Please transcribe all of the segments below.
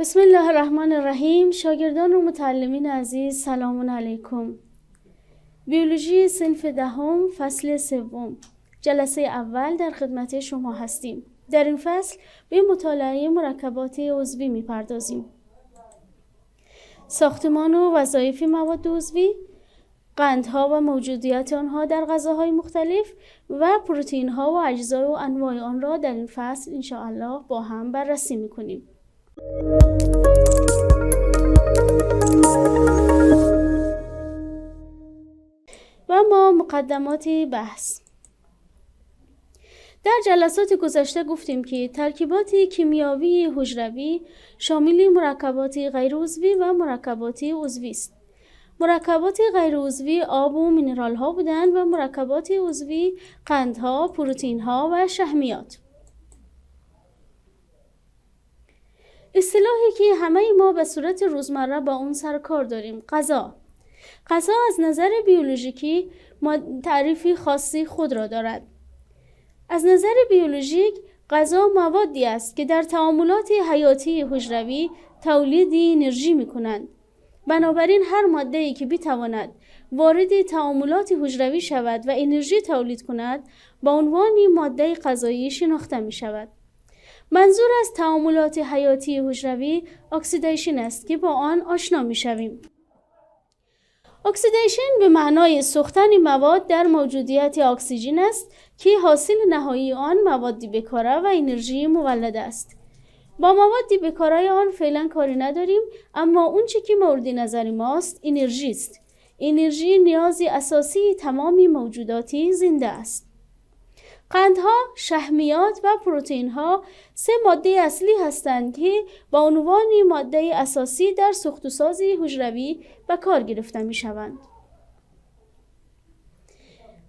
بسم الله الرحمن الرحیم. شاگردان و متعلمین عزیز، سلام علیکم. بیولوژی صنف دهم فصل سوم جلسه اول در خدمت شما هستیم. در این فصل به مطالعه مرکبات عضوی می‌پردازیم. ساختمان و وظایف مواد عضوی، قندها و موجودیت آنها در غذاهای مختلف و پروتئین‌ها و اجزا و انواع آن را در این فصل ان شاء الله با هم بررسی می‌کنیم. و ما مقدمات بحث. در جلسات گذشته گفتیم که ترکیبات کیمیایی حجروی شامل مرکبات غیر عضوی و مرکبات عضوی است. مرکبات غیر عضوی آب و مینرال ها بودند و مرکبات عضوی قندها، پروتئین ها و شحمیات. اصطلاحی که همه ما به صورت روزمره با اون سر کار داریم، غذا. غذا از نظر بیولوژیکی تعریفی خاصی خود را دارد. از نظر بیولوژیک غذا موادی است که در تعاملات حیاتی حجروی تولید انرژی می‌کنند. بنابراین هر ماده‌ای که بتواند وارد تعاملات حجروی شود و انرژی تولید کند به عنوان ماده غذایی شناخته می‌شود. منظور از تعاملات حیاتی حجروی اکسیدیشن است که با آن آشنا می‌شویم. اکسیدیشن به معنای سوختن مواد در موجودیت اکسیژن است که حاصل نهایی آن مواد بیکاره و انرژی مولد است. با مواد بیکاره آن فعلا کاری نداریم، اما اونچه که مورد نظر ماست انرژی است. انرژی نیازی اساسی تمام موجوداتی زنده است. قندها، شحمیات و پروتئین‌ها سه ماده اصلی هستند که با عنوان ماده اساسی در ساخت و ساز حجروی به کار گرفته می‌شوند.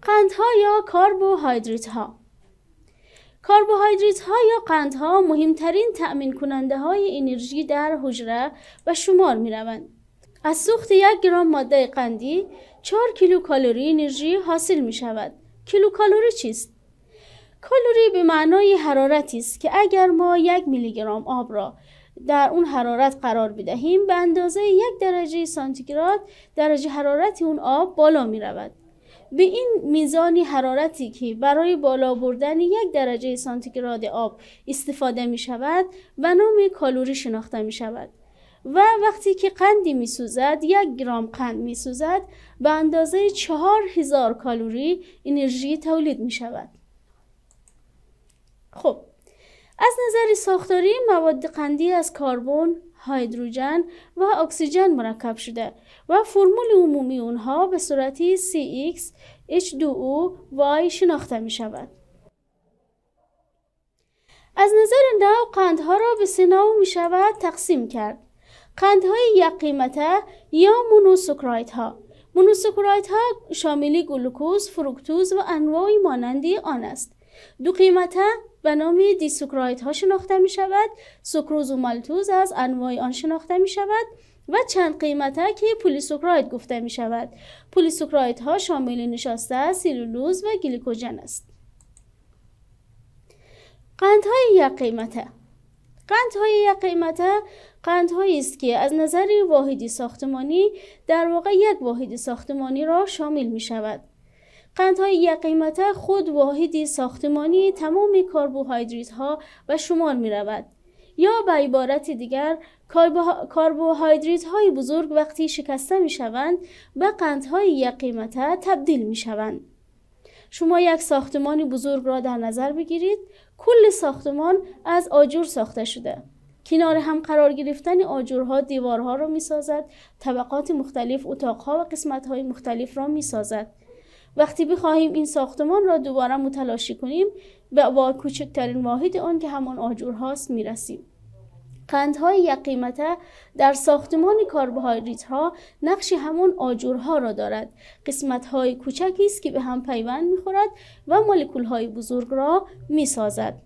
قندها یا کربوهیدرات‌ها. کربوهیدرات‌ها یا قندها مهمترین تأمین کننده های انرژی در حجره به شمار می‌روند. از سوخت 1 گرم ماده قندی 4 کیلوکالری انرژی حاصل می‌شود. کیلوکالری چیست؟ کالری به معنای حرارتی است که اگر ما 1 میلی گرم آب را در اون حرارت قرار بدهیم به اندازه 1 درجه سانتیگراد درجه حرارت اون آب بالا می رود. به این میزان حرارتی که برای بالا بردن 1 درجه سانتیگراد آب استفاده می شود به نام کالری شناخته می شود. و وقتی که قندی می سوزد 1 گرم قند می سوزد به اندازه 4000 کالری انرژی تولید می شود. خب، از نظر ساختاری مواد قندی از کربن، هیدروژن و اکسیژن مرکب شده و فرمول عمومی اونها به صورت CxH2O شناخته می شود. از نظر نوع قندها را به 3 نوع می شود تقسیم کرد. قندهای یک قیمته یا مونوساکاریدها ها. مونوساکاریدها شامل گلوکوز، فرکتوز و انواع مانندی آن است. 2 قیمته به نام دیساکاریدها شناخته می شود. سوکروز و مالتوز از انواع آن شناخته می شود و چند قیمته که پلیساکاراید گفته می شود. پلیساکاریدها شامل نشاسته، سلولوز و گلیکوژن است. قندهای یک قیمته. قندهای یک قیمته قندهایی است که از نظر واحد ساختمانی در واقع یک واحد ساختمانی را شامل می شود. قندهای یک قیمته خود واحد ساختمانی تمام کربوهیدرات ها به شمار می رود. یا به عبارت دیگر کربوهیدرات های بزرگ وقتی شکسته می شوند به قندهای یک قیمته تبدیل می شوند. شما یک ساختمان بزرگ را در نظر بگیرید. کل ساختمان از آجر ساخته شده. کنار هم قرار گرفتن آجرها دیوارها را می سازد. طبقات مختلف اتاقها و قسمتهای مختلف را می سازد. وقتی بخواهیم این ساختمان را دوباره متلاشی کنیم با کوچکترین واحد آن که همان آجرهاست میرسیم. قندهای یک قیمته در ساختمان کربوهیدرات ها نقش همان آجرها را دارد. قسمتهای کوچکی است که به هم پیوند میخورد و مولکول های بزرگ را میسازد.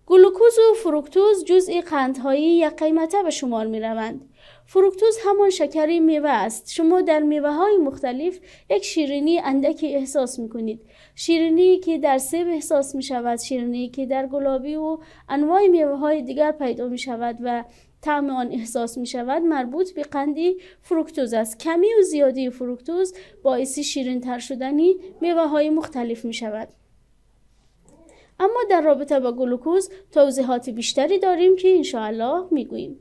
گلوکوز و فرکتوز جزء قندهای یک قیمته به شمار می روند. فروکتوز همان شکر میوه است. شما در میوه های مختلف یک شیرینی اندکی احساس میکنید. شیرینی که در سیب احساس می شود، شیرینی که در گلابی و انواع میوه های دیگر پیدا می شود و طعم آن احساس می شود، مربوط به قند فروکتوز است. کمی و زیادی فروکتوز باعث شیرین تر شدنی میوه های مختلف می شود. اما در رابطه با گلوکوز توضیحات بیشتری داریم که انشاءالله می گوییم.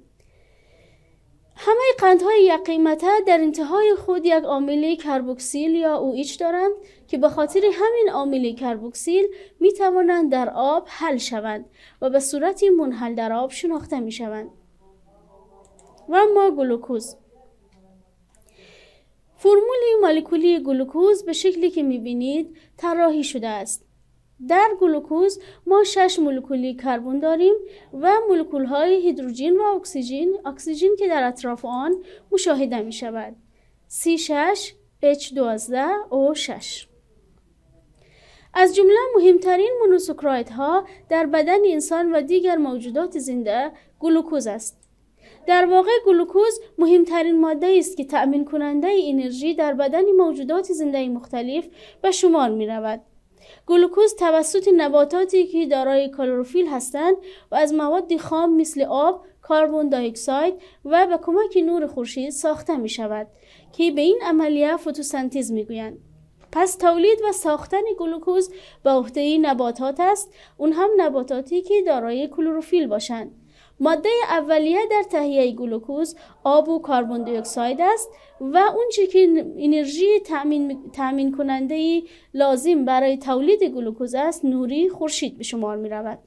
همه قندهای یک قیمته در انتهای خود یک عامل کربوکسیل یا OH دارند که به خاطر همین عامل کربوکسیل می توانند در آب حل شوند و به صورت منحل در آب شناخته می شوند. و اما گلوکوز، فرمول مولکولی گلوکوز به شکلی که می بینید طراحی شده است. در گلوکوز ما 6 مولکول کربن داریم و مولکول های هیدروژن و اکسیژن که در اطراف آن مشاهده می شود. C6H12O6. از جمله مهمترین مونوساکاریدها در بدن انسان و دیگر موجودات زنده گلوکوز است. در واقع گلوکوز مهمترین ماده است که تأمین کننده انرژی در بدن موجودات زنده مختلف به شمار می رود. گلوکوز توسط نباتاتی که دارای کلروفیل هستند و از مواد خام مثل آب، کربن دی اکساید و به کمک نور خورشید ساخته می شود که به این عملیه فتوسنتز می گویند. پس تولید و ساختن گلوکوز به عهده نباتات است، اون هم نباتاتی که دارای کلروفیل باشند. ماده اولیه در تهیه گلوکوز آب و کربن دی اکساید است و اونچه که انرژی تامین کننده لازم برای تولید گلوکوز است نوری خورشید به شمار می رود.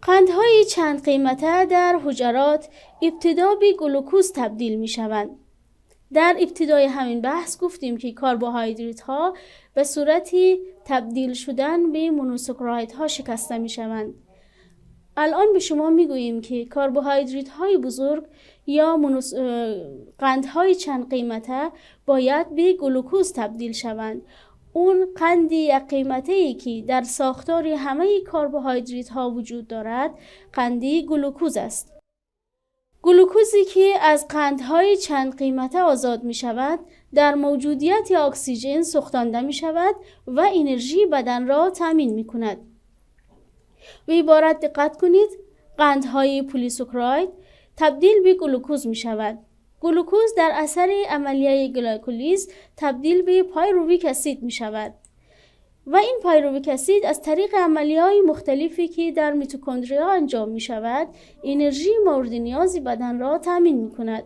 قندهای چند قیمته در حجرات ابتدا به گلوکوز تبدیل می شوند. در ابتدای همین بحث گفتیم که کربوهیدرات ها به صورتی تبدیل شدن به مونوساکاریدها ها شکسته می شوند. الان به شما می گوییم که کربوهیدرات های بزرگ یا قندهای چند قیمته باید به گلوکوز تبدیل شوند. اون قند یک قیمته ای که در ساختار همه کربوهیدرات ها وجود دارد قند گلوکوز است. گلوکوزی که از قندهای چند قیمته آزاد می شود در موجودیت اکسیژن سوختانده می شود و انرژی بدن را تامین می کند. به عبارت دقت کنید، قندهای پلیساکاراید تبدیل به گلوکوز می شود. گلوکوز در اثر عملیه گلایکولیز تبدیل به پیرویک اسید می شود و این پیرویک اسید از طریق عملیه‌های مختلفی که در میتوکندریا انجام می شود انرژی مورد نیاز بدن را تامین می کند.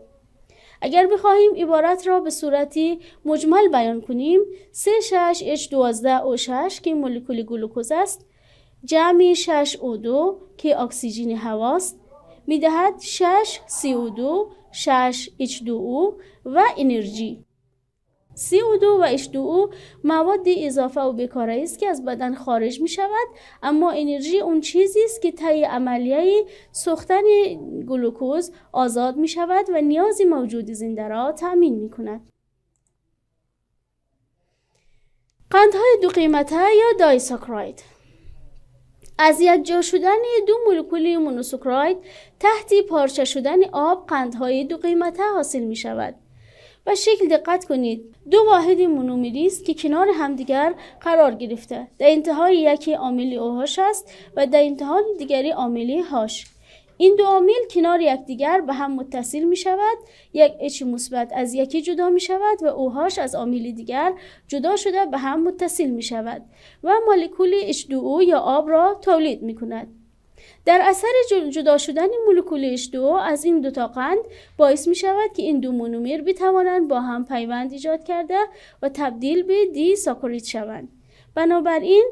اگر بخواهیم عبارت را به صورتی مجمل بیان کنیم، C6H12O6 که مولکول گلوکوز است جمع 6O2 که اکسیژن هواست می دهد 6CO2 6H2O و انرژی. CO2 و H2O مواد اضافه و بیکاره است که از بدن خارج می شود، اما انرژی اون چیزی است که طی عملیه سوختن گلوکوز آزاد می شود و نیاز موجود زنده را تامین می کند. قندهای دو قیمته یا دایساکراید. از یک جا شدن دو مولکول مونوساکراید تحت پارچه شدن آب قندهای دو قیمته حاصل می شود. به شکل دقت کنید، دو واحد مونومری است که کنار همدیگر قرار گرفته. در انتهای یکی عامل OH است و در انتهای دیگری عامل H. این دو عامل کنار یکدیگر به هم متصل می شود، یک H مثبت از یکی جدا می شود و OH از عامل دیگر جدا شده به هم متصل می شود و مولکول H2O یا آب را تولید می کند. در اثر جدا شدن مولکول H2O از این دو تا قند باعث می شود که این دو مونومر بتوانند با هم پیوند ایجاد کرده و تبدیل به دی ساکارید شوند. بنابراین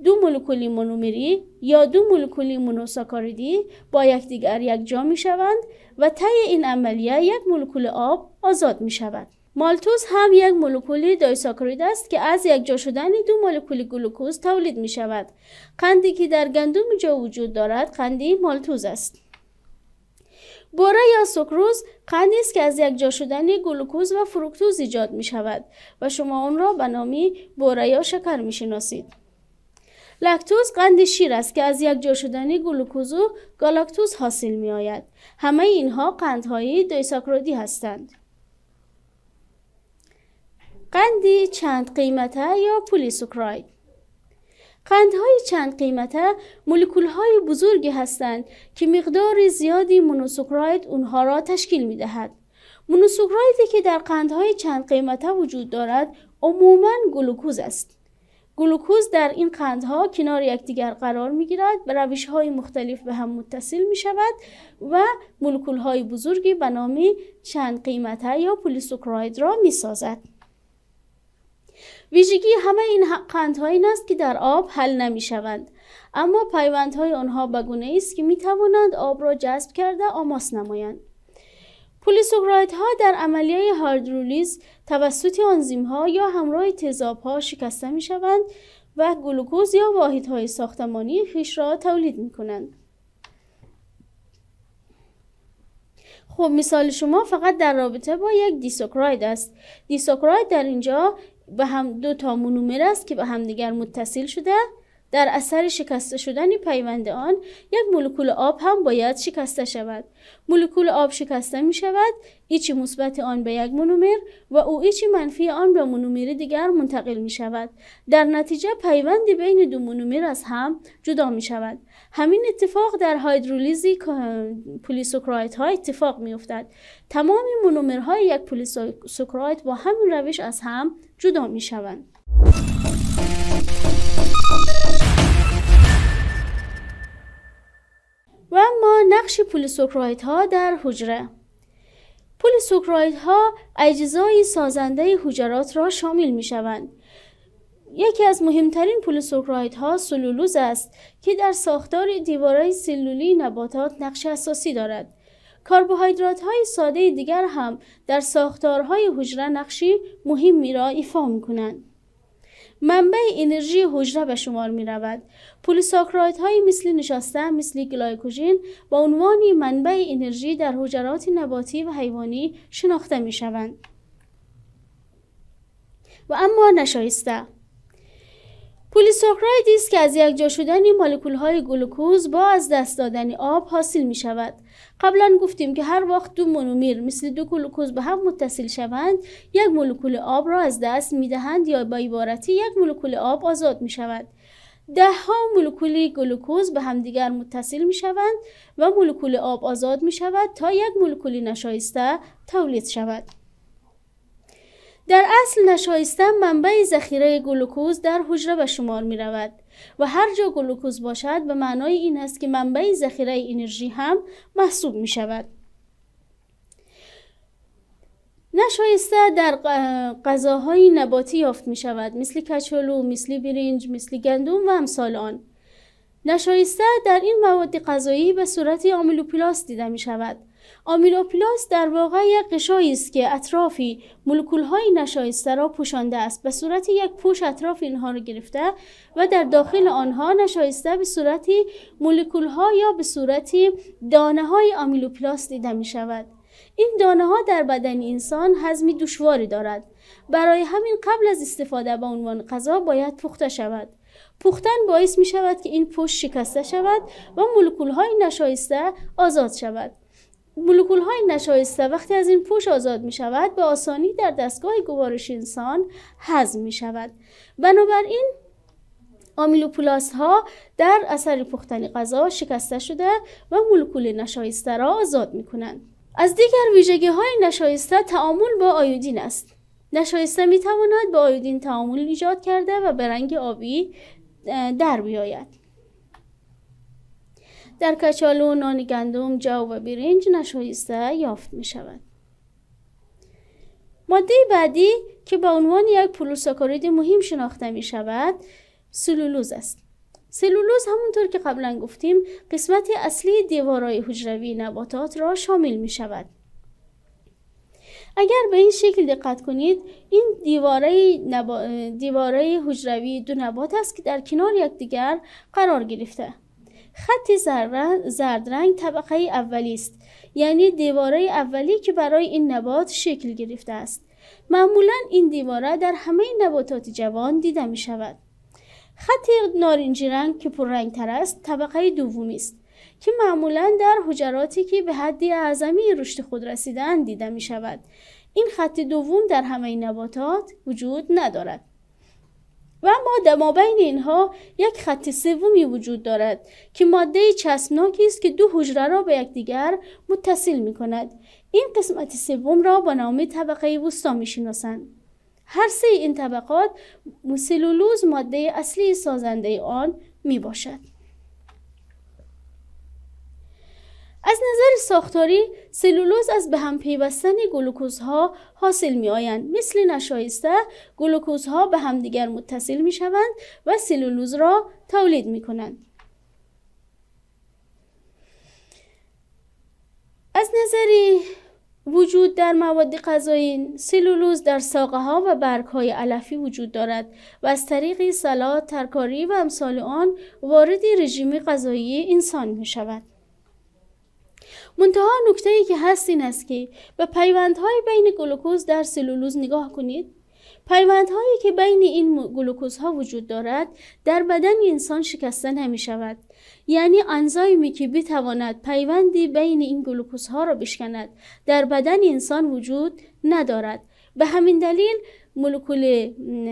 دو مولکول مونومری یا دو مولکول مونوساکاریدی با یکدیگر یکجا می شوند و طی این عملیه یک مولکول آب آزاد می شود. مالتوز هم یک مولکول دایساکارید است که از یکجا شدن دو مولکول گلوکوز تولید می شود. قندی که در گندم جا وجود دارد قندی مالتوز است. بوره یا سوکروز قندی است که از یکجا شدن گلوکوز و فروکتوز ایجاد می شود و شما آن را به نام بوره یا شکر می شناسید. لکتوز قند شیر است که از یک جا شدن گلوکوز و گالاکتوز حاصل می آید. همه اینها قندهای دیساکارودی هستند. قندی چند قیمته یا پلیساکاراید. قندهای چند قیمته مولکول‌های بزرگی هستند که مقدار زیادی مونوساکاراید اونها را تشکیل می‌دهد. مونوساکارایدی که در قندهای چند قیمته وجود دارد عموماً گلوکوز است. گلوکوز در این قندها کنار یکدیگر قرار می‌گیرد، به روش‌های مختلف به هم متصل می‌شود و مولکول‌های بزرگی به نام چند قیمته یا پلیساکاراید را می‌سازد. ویژگی همه این قندها این است که در آب حل نمی شوند، اما پیوندهای آنها به گونه است که می توانند آب را جذب کرده آماس نمایند. پلیساکارایدها در عملیه هیدرولیز توسط آنزیم‌ها یا همراه تیزاب‌ها شکسته می شوند و گلوکوز یا واحدهای ساختمانی خویش را تولید می کنند. خب مثال شما فقط در رابطه با یک دیساکاراید است. دیساکاراید در اینجا به هم دو تا مونومر است که به همدیگر متصل شده. در اثر شکسته شدن پیوند آن یک مولکول آب هم باید شکسته شود. مولکول آب شکسته می شود، ایچ مثبت آن به یک مونومر و او ایچ منفی آن به مونومر دیگر منتقل می شود. در نتیجه پیوند بین دو مونومر از هم جدا می شود. همین اتفاق در هیدرولیز پلیساکارایدها اتفاق می افتد. تمام مونومرهای یک پلیساکاراید با همین روش از هم جدا می شوند. و اما نقش پلیساکارایدها در حجره. پلیساکارایدها اجزای سازنده حجرات را شامل می شوند. یکی از مهمترین پلیساکارایدها سلولوز است که در ساختار دیواره سلولی نباتات نقش اساسی دارد. کربوهیدرات‌های ساده دیگر هم در ساختارهای حجره نقشی مهمی را ایفا می‌کنند. منبع انرژی حجره به شمار می‌رود. پلیساکارایدهای مثل نشاسته مثل گلایکوژن با عنوان منبع انرژی در حجرات نباتی و حیوانی شناخته می‌شوند. و اما نشایسته پلیساکارایدی است که از یک جا شدن مولکول‌های گلوکوز با از دست دادن آب حاصل می شود. قبلا گفتیم که هر وقت دو مونومر مثل دو گلوکوز به هم متصل شوند، یک مولکول آب را از دست می دهند یا با عبارتی یک مولکول آب آزاد می شود. 10 مولکول گلوکوز به هم دیگر متصل می شوند و مولکول آب آزاد می شود تا یک مولکول نشایسته تولید شود. در اصل نشایسته منبع ذخیره گلوکوز در حجره به شمار می رود و هر جا گلوکوز باشد به معنای این است که منبع ذخیره انرژی هم محسوب می شود. نشایسته در غذاهای نباتی یافت می شود مثل کچالو، مثل برنج، مثل گندم و امثال آن. نشایسته در این مواد غذایی به صورت آمیلوپلاست دیده می شود. آمیلوپلاست در واقع یک قشایی است که اطرافی مولکول‌های نشایسته را پوشانده است. به صورت یک پوش اطراف اینها را گرفته و در داخل آنها نشایسته به صورت مولکول‌ها یا به صورت دانه‌های آمیلوپلاست دیده می شود. این دانه‌ها در بدن انسان هضمی دشواری دارد. برای همین قبل از استفاده به عنوان غذا باید پخته شود. پختن باعث می شود که این پوش شکسته شود و مولکول‌های نشایسته آزاد شود. مولکول‌های نشایسته وقتی از این پوش آزاد می شود به آسانی در دستگاه گوارش انسان هضم می شود. بنابراین آمیلوپلاست ها در اثر پختن غذا شکسته شده و مولکول نشایسته را آزاد می کنند. از دیگر ویژگی های نشایسته تعامل با آیودین است. نشایسته می تواند با آیودین تعامل ایجاد کرده و به رنگ آبی در بیاید. در کچالو، نان گندم، جو و برنج نشایسته یافت می شود. ماده بعدی که به عنوان یک پلیساکارید مهم شناخته می شود سلولوز است. سلولوز همونطور که قبلا گفتیم قسمت اصلی دیوارهای حجروی نباتات را شامل می شود. اگر به این شکل دقت کنید این دیواره حجروی دو نبات است که در کنار یکدیگر قرار گرفته. خط زرد رنگ طبقه اولی است، یعنی دیواره اولی که برای این نبات شکل گرفته است. معمولا این دیواره در همه نباتات جوان دیده می شود. خط نارنجی رنگ که پررنگ تر است طبقه دومی است که معمولاً در حجراتی که به حد اعظمی رشد خود رسیدند دیده می شود. این خط دوم در همه نباتات وجود ندارد. و اما در مابین اینها یک خط سومی وجود دارد که ماده چسبناکی است که دو حجره را به یکدیگر متصل می کند. این قسمت سوم را با نام طبقه وسطی می شناسند. هر سه این طبقات سلولوز ماده اصلی سازنده آن می باشد. از نظر ساختاری سلولوز از به هم پیوستن گلوکوزها حاصل می آیند. مثل نشایسته گلوکوزها به همدیگر متصل می شوند و سلولوز را تولید می کنند. از نظر وجود در مواد غذایی سلولوز در ساقه ها و برگ های علفی وجود دارد و از طریق سالاد، ترکاری و امثال آن وارد رژیم غذایی انسان می شود. منتها نکته‌ای که هست این است که به پیوندهای بین گلوکوز در سلولوز نگاه کنید. پیوندهایی که بین این گلوکوزها وجود دارد در بدن انسان شکسته نمی شود. یعنی انزیمی که بتواند پیوندی بین این گلوکوزها را بشکند در بدن انسان وجود ندارد. به همین دلیل مولکول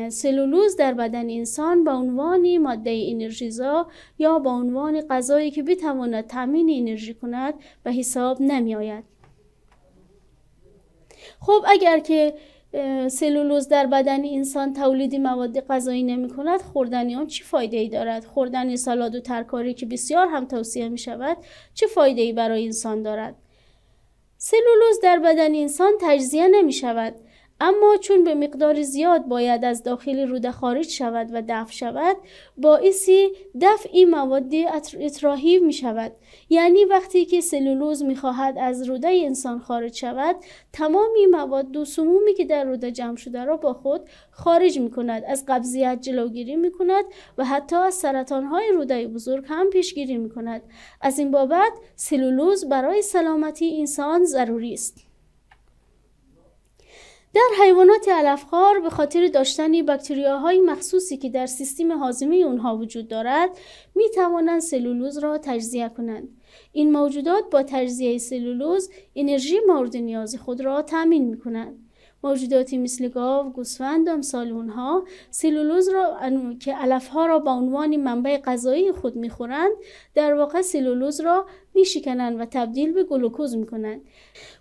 سلولوز در بدن انسان به عنوان ماده انرژیزا یا به عنوان غذایی که بتواند تامین انرژی کند به حساب نمی آید. خب اگر که سلولوز در بدن انسان تولید مواد غذایی نمی کند، خوردن آن چه فایده ای دارد؟ خوردن سالاد و ترکاری که بسیار هم توصیه می شود چه فایده ای برای انسان دارد؟ سلولوز در بدن انسان تجزیه نمی شود، اما چون به مقدار زیاد باید از داخل روده خارج شود و دفع شود، باعث دفع این مواد اطراحی می شود. یعنی وقتی که سلولوز می خواهد از روده انسان خارج شود، تمام این مواد و سمومی که در روده جمع شده را با خود خارج می کند، از قبضیت جلوگیری می کند و حتی از سرطانهای روده بزرگ هم پیشگیری می کند. از این بابت سلولوز برای سلامتی انسان ضروری است. در حیوانات علفخوار به خاطر داشتن باکتریاهای مخصوصی که در سیستم هاضمه اونها وجود دارد می توانند سلولوز را تجزیه کنند. این موجودات با تجزیه سلولوز انرژی مورد نیاز خود را تامین می کنند. موجوداتی مثل گاو، گوسفند و امثال اونها سلولوز را که علفها را با عنوان منبع غذایی خود میخورند، در واقع سلولوز را میشکنند و تبدیل به گلوکوز میکنند.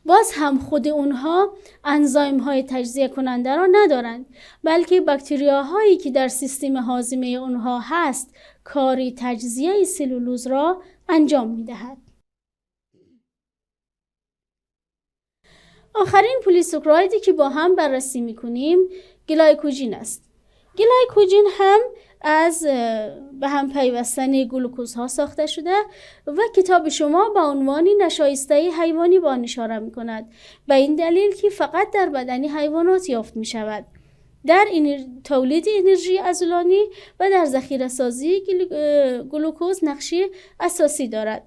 باز هم خود اونها انزیم های تجزیه کننده را ندارند، بلکه باکتریاهایی که در سیستم هاضمه اونها هست کاری تجزیه سلولوز را انجام میدهد. آخرین پلی‌ساکاریدی که با هم بررسی می‌کنیم گلایکوژن است. گلایکوژن هم از به هم پیوستن گلوکوزها ساخته شده و کتاب شما با عنوان نشایسته حیوانی با آن اشاره می‌کند. به این دلیل که فقط در بدن حیوانات یافت می‌شود. در تولید انرژی عضلانی و در ذخیره سازی گلوکوز نقشی اساسی دارد.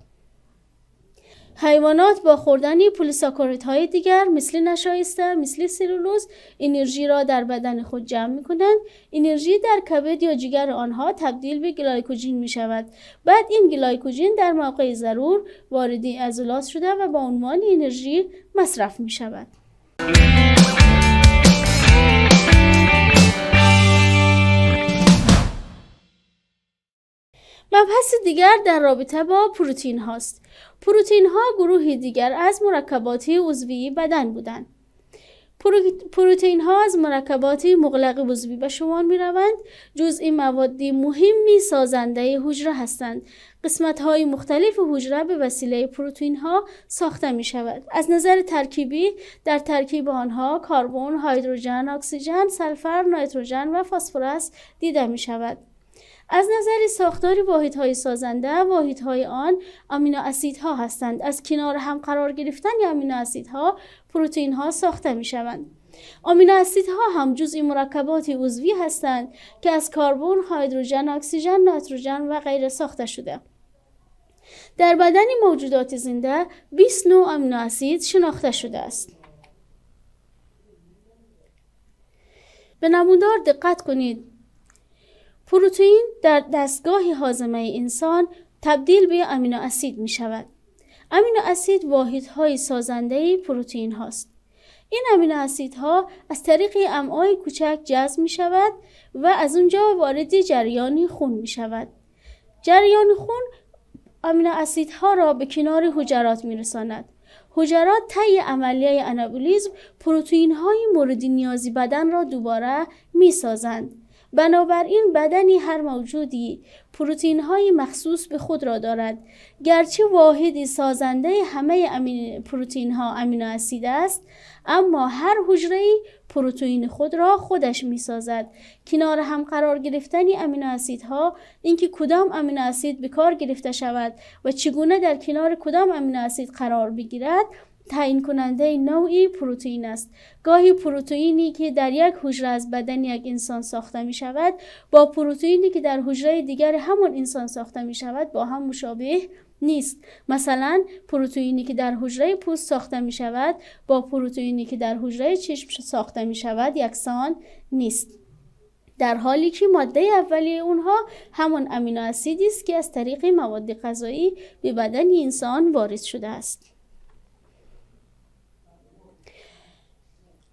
حیوانات با خوردن پلی‌ساکاریدهای دیگر مثل نشایسته، مثل سلولوز انرژی را در بدن خود جمع می‌کنند. انرژی در کبد یا جگر آنها تبدیل به گلایکوژن می‌شود. بعد این گلایکوژن در موقع ضرور وارد عضلات شده و با عنوان انرژی مصرف می‌شود. مبحث دیگر در رابطه با پروتئین هاست. پروتئین ها گروه دیگر از مرکبات عضوی بدن بودند. پروتئین ها از مرکبات مغلق عضوی به شمار می روند. جزئی مواد مهمی سازنده حجره هستند. قسمت های مختلف حجره به وسیله پروتئین ها ساخته می شود. از نظر ترکیبی در ترکیب آنها کربن، هیدروژن، اکسیژن، سلفر، نیتروژن و فسفرس دیده می شود. از نظر ساختار واحدهای سازنده، واحدهای آن آمینو اسیدها هستند. از کنار هم قرار گرفتن آمینو اسیدها پروتئین ها ساخته می شوند. آمینو اسیدها هم جزئی مرکبات عضوی هستند که از کربن، هیدروژن، اکسیژن، نیتروژن و غیره ساخته شده. در بدن موجودات زنده 20 نوع آمینو اسید شناخته شده است. به نمودار دقت کنید. پروتئین در دستگاه هاضمه انسان تبدیل به امینو اسید می شود. امینو اسید واحدهای سازنده پروتئین هاست. این امینو اسیدها از طریق امعای کوچک جذب می شود و از اونجا وارد جریان خون می شود. جریان خون امینو اسیدها را به کنار حجرات می رساند. حجرات طی عملیه آنابولیسم پروتئین های مورد نیازی بدن را دوباره می سازند. بنابراین بدنی هر موجودی پروتئین های مخصوص به خود را دارد. گرچه واحدی سازنده همه پروتئین ها امینو اسید است، اما هر حجره‌ای پروتئین خود را خودش می سازد. کنار هم قرار گرفتن امینو اسیدها، اینکه کدام امینو اسید به کار گرفته شود و چگونه در کنار کدام امینو اسید قرار بگیرد، تعیین کننده نوعی پروتئین است. گاهی پروتئینی که در یک حجره از بدن یک انسان ساخته می شود با پروتئینی که در حجره دیگر همان انسان ساخته می شود با هم مشابه نیست. مثلا پروتئینی که در حجره پوست ساخته می شود با پروتئینی که در حجره چشم ساخته می شود یکسان نیست، در حالی که ماده اولیه اونها همان امینو اسیدی است که از طریق مواد غذایی به بدن انسان وارد شده است.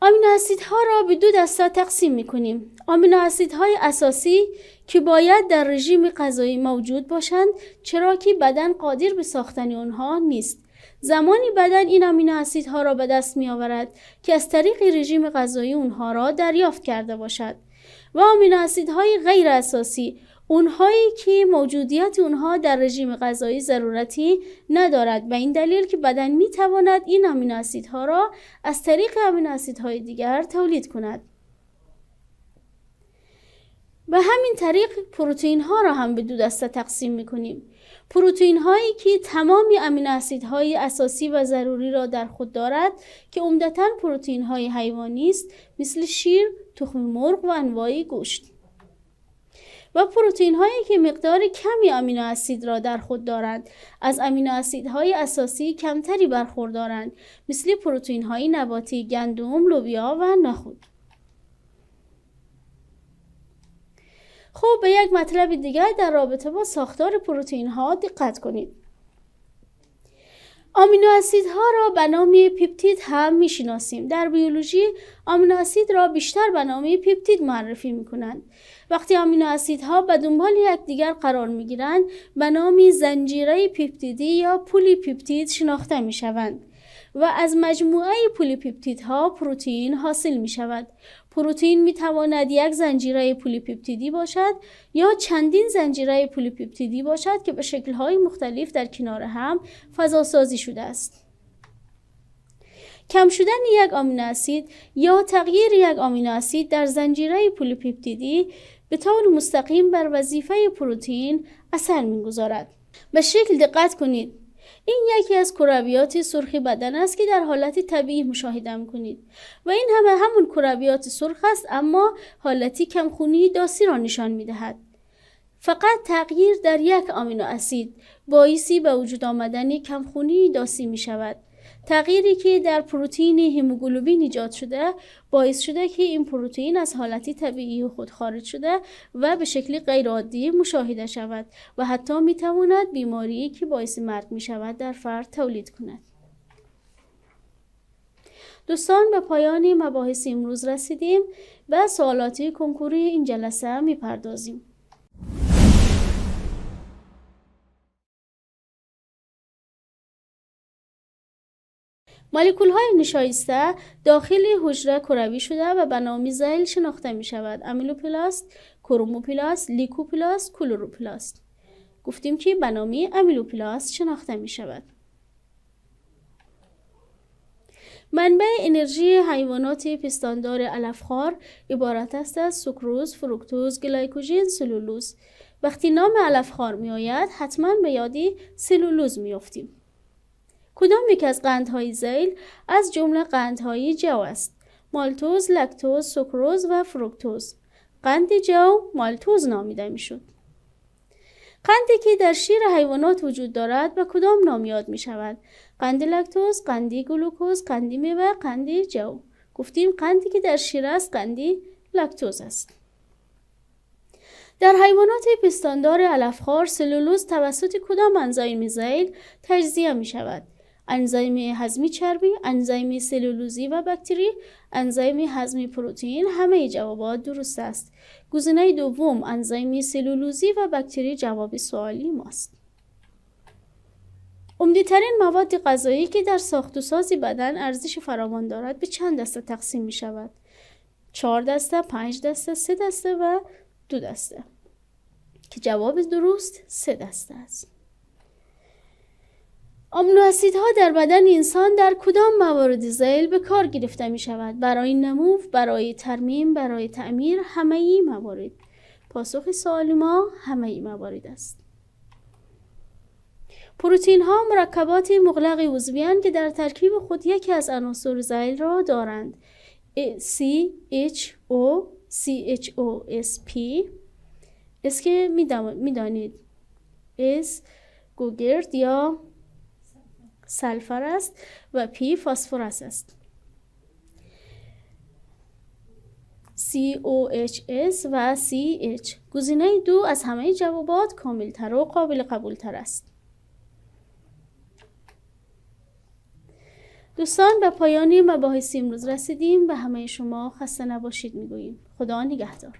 آمینو اسیدها را به دو دسته تقسیم می‌کنیم. آمینو اسیدهای اساسی که باید در رژیم غذایی موجود باشند، چرا که بدن قادر به ساختن آنها نیست. زمانی بدن این آمینو اسیدها را به دست می‌آورد که از طریق رژیم غذایی آنها را دریافت کرده باشد. و آمینو اسیدهای غیر اساسی، اونهایی که موجودیت اونها در رژیم غذایی ضرورتی ندارد، به این دلیل که بدن میتواند این امینو اسیدها را از طریق امینو اسیدهای دیگر تولید کند. به همین طریق پروتئین ها را هم به دو دسته تقسیم میکنیم. پروتئین هایی که تمام امینو اسیدهای اساسی و ضروری را در خود دارد که عمدتاً پروتئین های حیوانی است، مثل شیر، تخم مرغ و انواع گوشت. و پروتئین هایی که مقدار کمی امینو اسید را در خود دارند، از امینو اسیدهای اساسی کمتری برخوردارند، مثل پروتئین های نباتی، گندم، لوبیا و نخود. خب به یک مطلب دیگر در رابطه با ساختار پروتئین ها دقت کنید. آمینو اسیدها را به نام پپتید هم میشناسیم. در بیولوژی آمینو اسید را بیشتر به نام پپتید معرفی میکنند. وقتی آمینو اسیدها به دنبال یکدیگر قرار میگیرند به نام زنجیره پپتیدی یا پلی پپتید شناخته میشوند و از مجموعه پلی پپتیدها پروتئین حاصل میشود. پروتئین میتواند یک زنجیره پلی پپتیدی باشد یا چندین زنجیره پلی پپتیدی باشد که به شکل‌های مختلف در کنار هم فضاسازی شده است. کم شدن یک آمینو اسید یا تغییر یک آمینو اسید در زنجیره پلی پپتیدی به طور مستقیم بر وظیفه پروتئین اثر می‌گذارد. به شکل دقت کنید. این یکی از کرویات سرخ بدن است که در حالت طبیعی مشاهده می‌کنید و این همون کرویات سرخ است، اما حالتی کمخونی داسی را نشان می‌دهد. فقط تغییر در یک آمینو اسید باعثی به وجود آمدن کمخونی داسی می‌شود. تغییری که در پروتئین هموگلوبین ایجاد شده باعث شده که این پروتئین از حالتی طبیعی خود خارج شده و به شکل غیر عادی مشاهده شود و حتی میتواند بیماری که باعث مرگ می شود در فرد تولید کند. دوستان، به پایان مباحث امروز رسیدیم و سوالاتی کنکوری این جلسه می پردازیم. مولکول‌های نشایسته داخل حجره کروی شده و به نام ذیل شناخته می شود. امیلوپلاست، کروموپلاست، لیکوپلاست، کلوروپلاست. گفتیم که به نام امیلوپلاست شناخته می شود. منبع انرژی حیوانات پستاندار علفخوار عبارت است از سوکروز، فروکتوز، گلیکوژن، سلولوز. وقتی نام علفخوار می آید حتما به یادی سلولوز می افتیم. کدام یک از قندهای ذیل از جمله قندهای جو است؟ مالتوز، لکتوز، سوکروز و فروکتوز. قند جو مالتوز نامیده می شود. قندی که در شیر حیوانات وجود دارد به کدام نام یاد می شود؟ قند لکتوز، قندی گلوکوز، قندی میوه، قندی جو. گفتیم قندی که در شیر است قندی لکتوز است. در حیوانات پستاندار علفخوار سلولوز توسط کدام انزیم ذیل تجزیه می شود؟ انزیم هضمی چربی، انزیم سلولوزی و باکتری، انزیم هضمی پروتئین. همه جوابات درست است. گزینه دوم انزیم سلولوزی و باکتری جواب سوالی ماست. عمده‌ترین مواد غذایی که در ساخت و ساز بدن ارزش فراوان دارد به چند دسته تقسیم می شود؟ 4 دسته، 5 دسته، 3 دسته و 2 دسته. که جواب درست 3 دسته است. آمینو اسیدها در بدن انسان در کدام موارد ذیل به کار گرفته می شود؟ برای نمو، برای ترمیم، برای تعمیر، همه ای موارد. پاسخ سوال ما همه ای موارد است. پروتئین ها مرکبات مغلق عضوی‌اند که در ترکیب خود یکی از عناصر ذیل را دارند. CHO CHOSP اس که میدانید اس گوگرد یا سلفر است و پی فسفرس است. COHS و CH. گزینه 2 از همه جوابات کاملتر و قابل قبولتر است. دوستان به پایان مباحث امروز رسیدیم. به همه شما خسته نباشید میگوییم. خدا نگهدار.